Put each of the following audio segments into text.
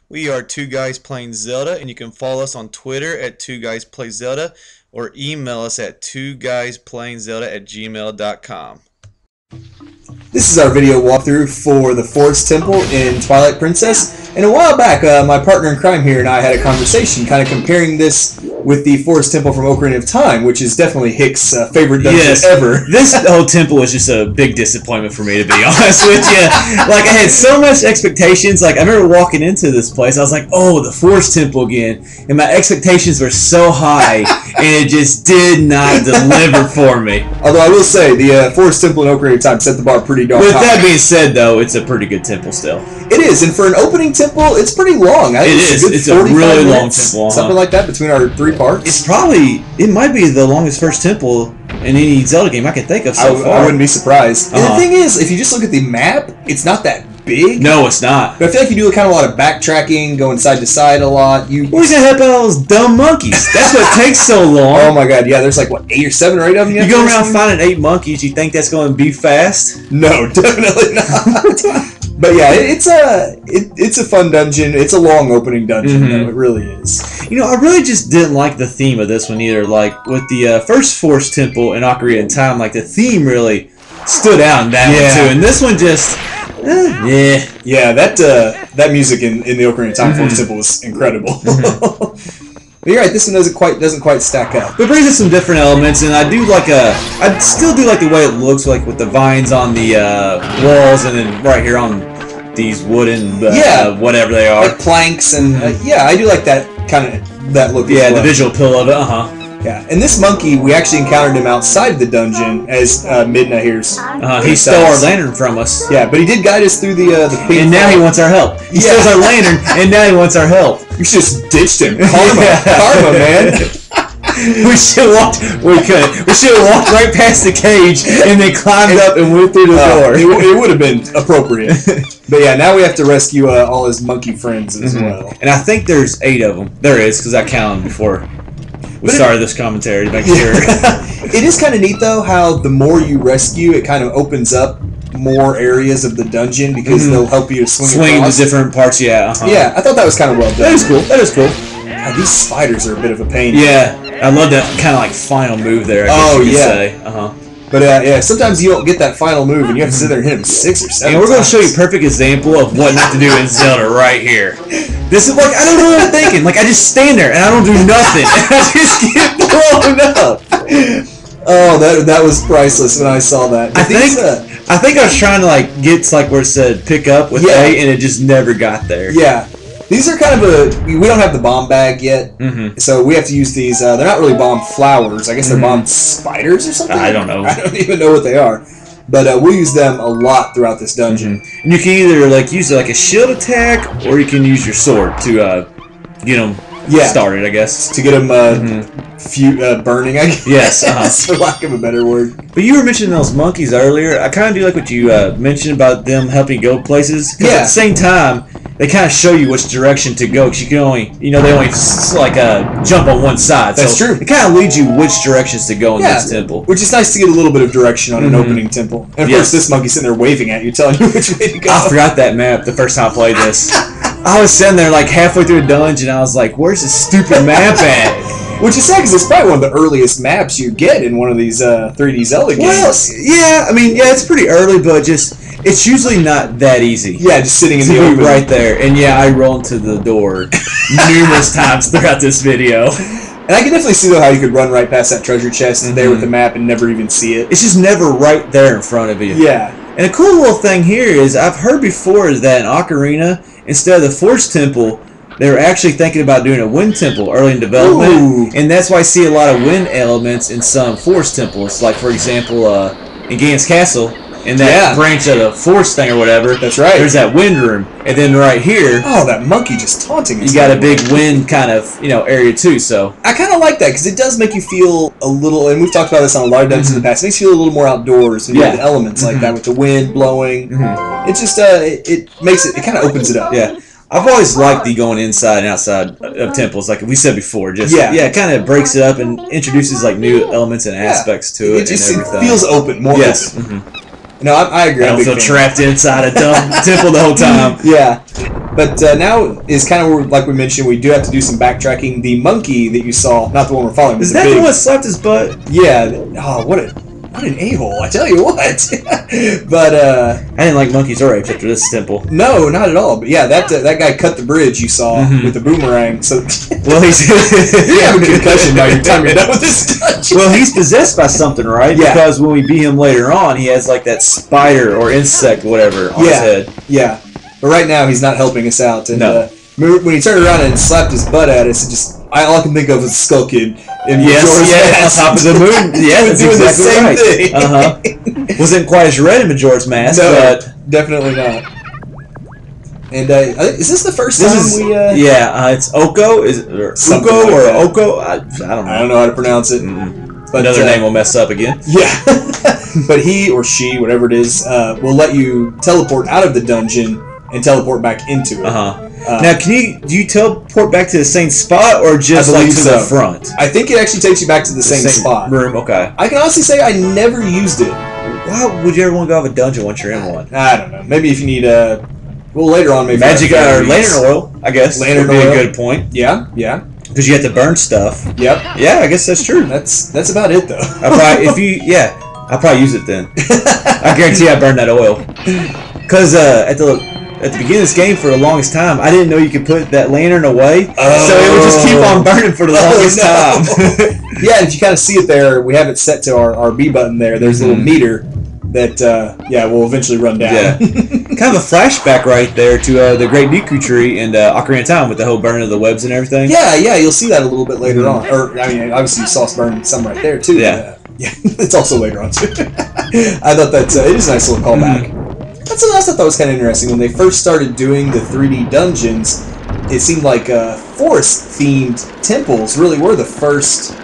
We are Two Guys Playing Zelda, and you can follow us on Twitter at Two Guys Play Zelda or email us at twoguysPlayingZelda@gmail.com. This is our video walkthrough for the Forest Temple in Twilight Princess. And a while back, my partner in crime here and I had a conversation kind of comparing this with the Forest Temple from Ocarina of Time, which is definitely Hick's favorite dungeon ever. This whole temple was just a big disappointment for me, to be honest with you. Like, I had so much expectations. Like, I remember walking into this place, I was like, oh, the Forest Temple again. And my expectations were so high, and it just did not deliver for me. Although I will say, the Forest Temple in Ocarina of Time set the bar pretty darn high. With that being said, though, it's a pretty good temple still. It is, and for an opening temple, it's pretty long. It's a really long temple. Something like that between our three parts. It might be the longest first temple in any Zelda game I can think of so far. I wouldn't be surprised. And the thing is, if you just look at the map, it's not that big. No, it's not. But I feel like you do kind of a lot of backtracking, going side to side a lot. We're gonna help out all those dumb monkeys. That's what takes so long. Oh my god, yeah, there's like, what, 8 or 7 or 8 of them? You go around finding 8 monkeys, you think that's going to be fast? No, definitely not. But yeah, it's a fun dungeon. It's a long opening dungeon, though. It really is. You know, I really just didn't like the theme of this one either. Like, with the first Forest Temple in Ocarina of Time, like, the theme really stood out in that one, too. And this one just... Yeah, that music in the Ocarina of Time Forest Temple was incredible. But you're right, this one doesn't quite stack up. But it brings us some different elements, and I still do like the way it looks, like with the vines on the walls, and then right here on these wooden whatever they are, like planks, and yeah, I do like that look. Yeah, the visual appeal of it. Yeah, and this monkey, we actually encountered him outside the dungeon as Midna here's. He stole our lantern from us. Yeah, but he did guide us through the pink. And now he wants our help. He steals our lantern, and now he wants our help. You just ditched him. Karma, man. We should have walked right past the cage and then climbed up and went through the door. It would have been appropriate. But yeah, now we have to rescue all his monkey friends as well. And I think there's 8 of them. There is, because I counted them before we started this commentary to make sure. It is kind of neat, though, how the more you rescue, it kind of opens up more areas of the dungeon because they'll help you to swing the different parts. Yeah, yeah, I thought that was kind of well done. That is cool. That is cool. God, these spiders are a bit of a pain. Yeah, I love that kind of like final move there. I guess you could say. But yeah, sometimes you don't get that final move, and you have to sit there and hit him 6 or 7 And we're going to show you a perfect example of what not to do in Zelda right here. This is like, I don't know what I'm thinking. Like, I just stand there and I don't do nothing. And I just get blown up. Oh, that was priceless when I saw that. I think I was trying to like get to like where it said pick up with A, and it just never got there. Yeah. These are kind of we don't have the bomb bag yet, so we have to use these. They're not really bomb flowers. I guess they're bomb spiders or something. I don't know. I don't even know what they are. But we'll use them a lot throughout this dungeon. And you can either like use like a shield attack, or you can use your sword to get them started, I guess. To get them burning, I guess. Yes, for lack of a better word. But you were mentioning those monkeys earlier. I kind of do like what you mentioned about them helping go places. Because at the same time, they kind of show you which direction to go. Because you can only, they only jump on one side. That's true. It kind of leads you which directions to go in this temple. Which is nice to get a little bit of direction on an opening temple. And of course, this monkey's sitting there waving at you, telling you which way to go. I forgot that map the first time I played this. I was sitting there like halfway through a dungeon, and I was like, "Where's this stupid map at?" Which is sad because it's probably one of the earliest maps you get in one of these 3D Zelda games. Well, yeah, I mean, it's pretty early, but it's usually not that easy. Yeah, just sitting in the open right there. And yeah, I rolled to the door numerous times throughout this video. And I can definitely see though how you could run right past that treasure chest there with the map and never even see it. It's just never right there in front of you. Yeah. And a cool little thing here is I've heard before is that in Ocarina, instead of the Forest Temple, they were actually thinking about doing a wind temple early in development. And that's why I see a lot of wind elements in some Forest temples. Like, for example, in Gain's Castle, in that branch of the Forest thing or whatever. That's right. There's that wind room. And then right here... Oh, that monkey just taunting us. You got a big wind kind of, area too, so... I kind of like that, because it does make you feel a little... And we've talked about this on a lot of dungeons in the past. It makes you feel a little more outdoors when you have the elements like that with the wind blowing. It just, it makes it... It kind of opens it up. Yeah. I've always liked the going inside and outside of temples, like we said before. Just it kind of breaks it up and introduces like new elements and aspects to it. It just feels open, more open. No, I agree. I don't feel trapped inside a dumb temple the whole time. Yeah. But now is kind of like we mentioned, we do have to do some backtracking. The monkey that you saw, not the one we're following, Is but that the the big, one that slapped his butt? yeah. Oh, what an a-hole! I tell you what. But I didn't like monkeys or apes after this temple. no, not at all. But yeah, that guy cut the bridge you saw with the boomerang. So Well, he's you have a concussion by the time you're done with this dungeon. well, he's possessed by something, right? Yeah. Because when we beat him later on, he has like that spider or insect, whatever, on his head. Yeah. But right now he's not helping us out. And No. when he turned around and slapped his butt at us, all I can think of is Skull Kid in Yes, Majora's yeah, Mask. on top of the moon. Yeah, that's Doing the exactly same right. thing. Wasn't quite as red in Majora's Mask, No, but definitely not. And is this the first this time is we? it's Oko, or Something Uko like or that. Oko. I don't know. I don't know how to pronounce it. But Another name will mess up again. Yeah. But he or she, whatever it is, will let you teleport out of the dungeon and teleport back into it. Now, do you teleport back to the same spot or just I like believe to so. the front? I think it actually takes you back to the same spot. room. Okay. I can honestly say I never used it. Why would you ever want to go have a dungeon once you're in one? I don't know. Maybe if you need well, later on, maybe Magic our or lantern oil, I guess. Lantern would be oil. a good point Yeah, because you have to burn stuff. yep. Yeah, I guess that's true. That's about it though. I'll probably use it then. I guarantee I burned that oil. Because at the beginning of this game, for the longest time, I didn't know you could put that lantern away, so it would just keep on burning for the longest time. Yeah, if you kind of see it there, we have it set to our B button there. There's a little meter that will eventually run down. Yeah, kind of a flashback right there to the Great Deku Tree and Ocarina of Time with the whole burning of the webs and everything. Yeah, you'll see that a little bit later on. Or I mean, obviously you saw us burn some right there too. Yeah. Yeah, it's also later on too. I thought it is a nice little callback. That's something else I thought was kind of interesting. When they first started doing the 3D dungeons, it seemed like forest-themed temples really were the first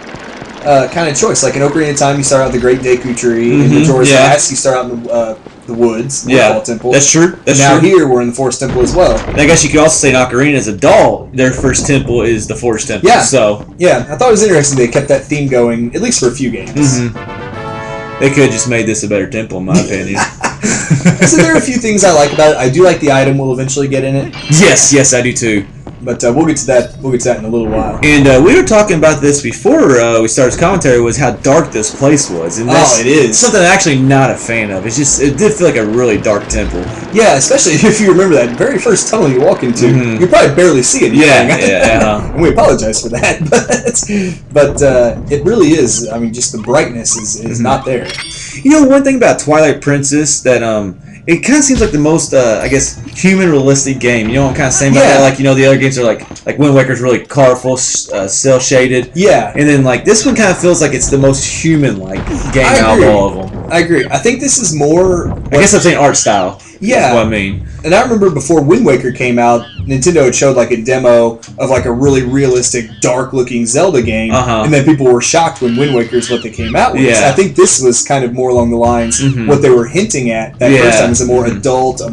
kind of choice. Like in Ocarina of Time, you start out with the Great Deku Tree. In Majora's Mask, you start out in the woods, Woodfall Temple. That's true. That's now true. here, we're in the Forest Temple as well. And I guess you could also say in Ocarina as a doll, their first temple is the Forest Temple. Yeah. So Yeah, I thought it was interesting they kept that theme going, at least for a few games. they could have just made this a better temple, in my opinion. So there are a few things I like about it. I do like the item we'll eventually get in it, Yes, I do too. but we'll get to that. We'll get to that in a little while. And we were talking about this before we started this commentary, was how dark this place was. And that's it is. something I'm actually not a fan of. It did feel like a really dark temple. Yeah, especially if you remember that very first tunnel you walk into, you probably barely see anything. Yeah. And we apologize for that, but it really is. I mean, just the brightness is not there. You know, one thing about Twilight Princess that it kind of seems like the most I guess human realistic game. You know what I'm kind of saying about that? Like, you know, the other games are like Wind Waker's really colorful, cel shaded. Yeah. And then like this one kind of feels like it's the most human like game out of all of them. I agree. I think this is more. I guess I'm saying art style. Yeah. Is what I mean. And I remember before Wind Waker came out, Nintendo had showed like a demo of like a really realistic, dark-looking Zelda game, and then people were shocked when Wind Waker is what they came out with. Yeah. I think this was kind of more along the lines what they were hinting at that first time is a more adult, a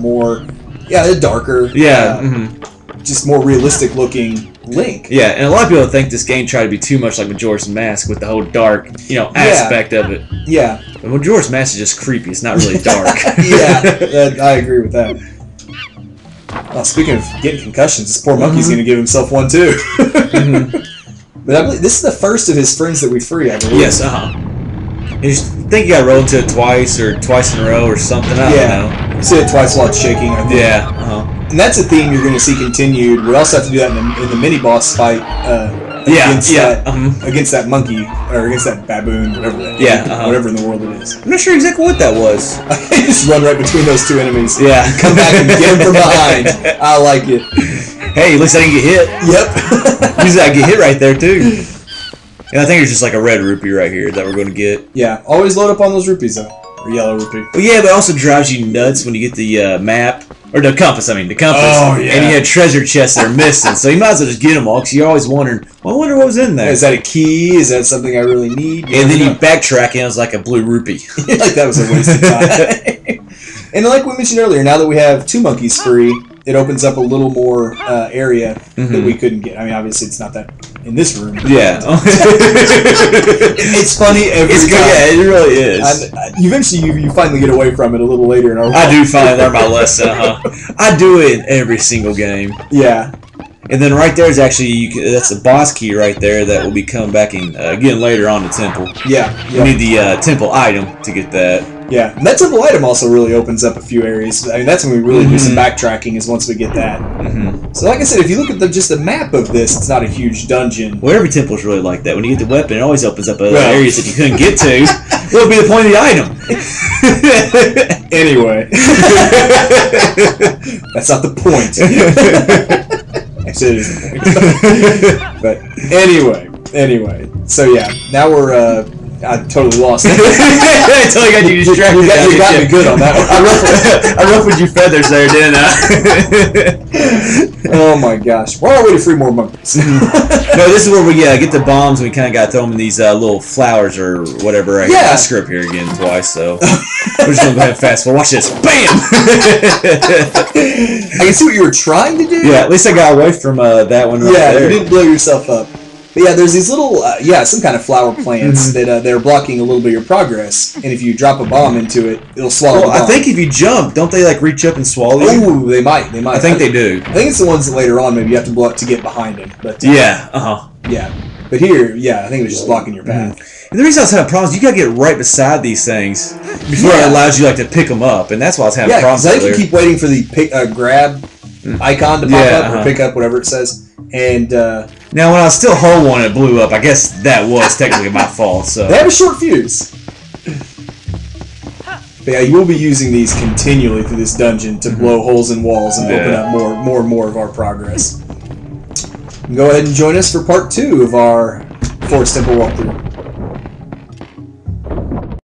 darker, just more realistic-looking Link. Yeah, and a lot of people think this game tried to be too much like Majora's Mask with the whole dark, aspect of it. Yeah. But Majora's Mask is just creepy. It's not really dark. I agree with that. Oh, speaking of getting concussions, this poor monkey's going to give himself one too. But I believe this is the first of his friends that we free, I believe. Yes, You think you got rolled into it twice in a row or something. I don't know. You see it twice while it's shaking, I think. Yeah. And that's a theme you're going to see continued. We also have to do that in the mini boss fight against that monkey or against that baboon, whatever whatever in the world it is. I'm not sure exactly what that was. You just run right between those two enemies. Yeah. Come back and get him from behind. I like it. Hey, at least I didn't get hit. Yep. Usually I get hit right there too. And I think there's just like a red rupee right here that we're going to get. Yeah, always load up on those rupees though. Or yellow rupee. Well, yeah, but it also drives you nuts when you get the map. Or the compass, the compass. Oh, yeah. And you had treasure chests that are missing. So you might as well just get them all because you're always wondering, well, I wonder what was in there. Is that a key? Is that something I really need? And then you backtrack and it was like a blue rupee. Like that was a waste of time. And like we mentioned earlier, now that we have 2 monkeys free, it opens up a little more area that we couldn't get. I mean, obviously it's not that in this room. Yeah. It's funny every It's time. good. Yeah, it really is. Eventually, you finally get away from it a little later in our I do finally learn my lesson. I do it in every single game. Yeah. And then right there is actually that's the boss key right there that will be coming back in again later on the temple. Yeah. You need the temple item to get that. Yeah, and that temple item also really opens up a few areas. I mean, that's when we really do some backtracking, is once we get that. So like I said, if you look at just the map of this, it's not a huge dungeon. Well, every temple is really like that. When you get the weapon, it always opens up other areas that you couldn't get to. What would be the point of the item? Anyway. That's not the point. Actually, it is the point. But anyway. So yeah, now we're... I totally lost it. I totally got you distracted. You got me good on that one. I ruffled your feathers there, didn't I? Oh my gosh. We're on our way to free more monkeys. No, this is where we get the bombs and we kind of got to throw them in these little flowers or whatever. Right? Yeah. I screw up here again twice, so we're just going to go ahead and fast forward. Watch this. Bam! I can see what you were trying to do. Yeah, at least I got away from that one right Yeah, there. you didn't blow yourself up. But yeah, there's these little, some kind of flower plants that they're blocking a little bit of your progress. And if you drop a bomb into it, it'll swallow the bomb. I think if you jump, don't they like reach up and swallow you? Oh, they might. I think they do. I think it's the ones that later on maybe you have to blow up to get behind them. But Yeah, yeah. But here, I think it was just blocking your path. And the reason I was having problems, you gotta get right beside these things before it allows you like to pick them up, and that's why I was having problems. Yeah, because I think you keep waiting for the grab icon to pop up or pick up whatever it says. And now, when I was still home one, it blew up. I guess that was technically my fault. So they have a short fuse. But yeah, you will be using these continually through this dungeon to blow holes in walls and open up more and more of our progress. Go ahead and join us for part 2 of our Forest Temple walkthrough.